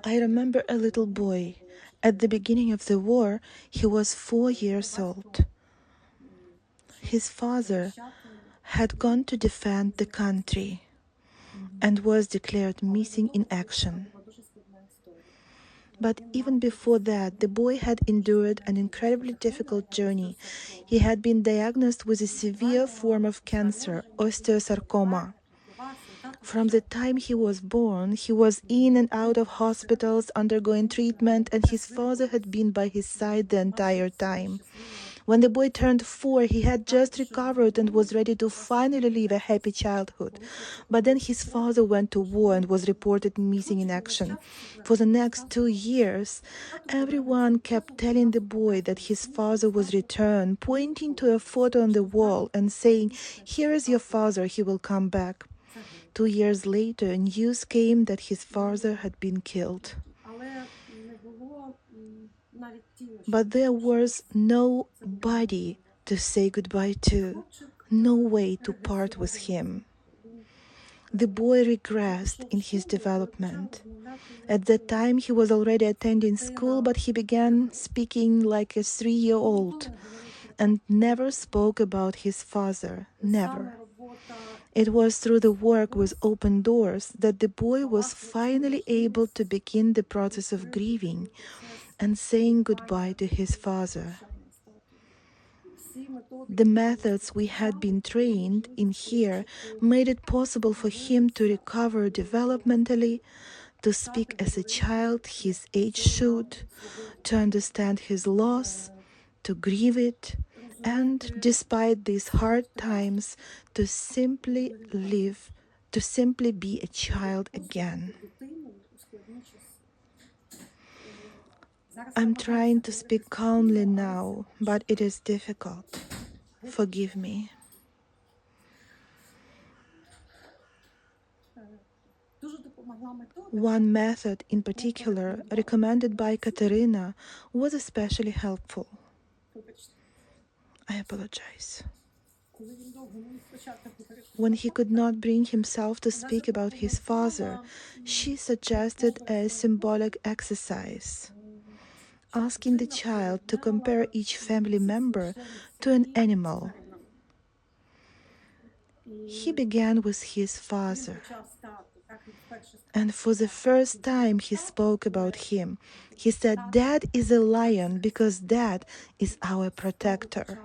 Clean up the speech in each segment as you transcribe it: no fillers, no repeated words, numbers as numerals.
I remember a little boy. At the beginning of the war, he was 4 years old. His father had gone to defend the country and was declared missing in action. But even before that, the boy had endured an incredibly difficult journey. He had been diagnosed with a severe form of cancer, osteosarcoma. From the time he was born, he was in and out of hospitals undergoing treatment, and his father had been by his side the entire time. When the boy turned 4, he had just recovered and was ready to finally live a happy childhood. But then his father went to war and was reported missing in action. For the next 2 years, everyone kept telling the boy that his father was returned, pointing to a photo on the wall and saying, "Here is your father, he will come back." 2 years later, news came that his father had been killed. But there was nobody to say goodbye to, no way to part with him. The boy regressed in his development. At that time, he was already attending school, but he began speaking like a 3-year-old and never spoke about his father, never. It was through the work with Open Doors that the boy was finally able to begin the process of grieving and saying goodbye to his father. The methods we had been trained in here made it possible for him to recover developmentally, to speak as a child his age should, to understand his loss, to grieve it, and despite these hard times, to simply live, to simply be a child again. I'm trying to speak calmly now, but it is difficult. Forgive me. One method in particular, recommended by Katerina, was especially helpful. I apologize. When he could not bring himself to speak about his father, she suggested a symbolic exercise, asking the child to compare each family member to an animal. He began with his father, and for the first time he spoke about him. He said, "Dad is a lion because Dad is our protector."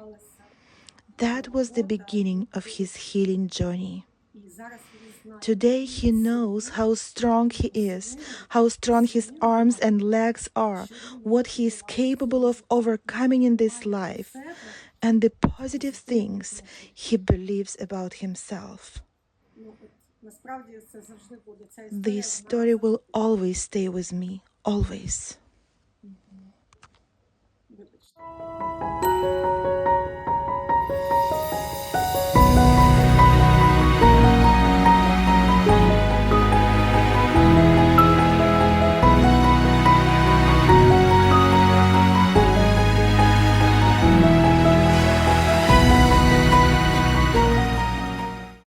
That was the beginning of his healing journey. Today he knows how strong he is, how strong his arms and legs are, what he is capable of overcoming in this life, and the positive things he believes about himself. This story will always stay with me, always.